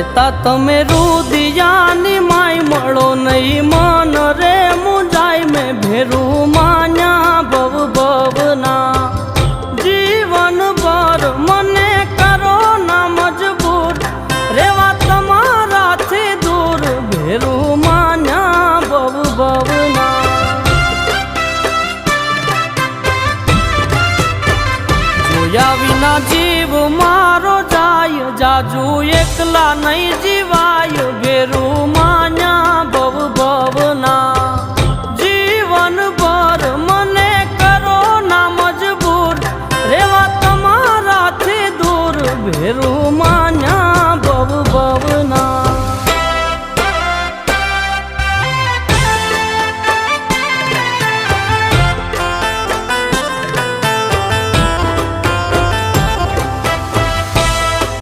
કેતા તમે રુદિયાની માય મળો નહીં મન રે મુંજાય મેં ભેરું માન્યા ભવ ભવના જીવન ભર મને કરો ના મજબૂર રેવા તમારાથી દૂર ભેરું માન્યા ભવ ભવના જોયા વિના જીવ મારો જાય જાજુ એકલા નહીં જીવાય ભેરું માન્યા ભવ ભવના જીવન ભર મને કરો ના મજબૂર રેવા તમારાથી દૂર ભેરું માન્યા ભવ ભવના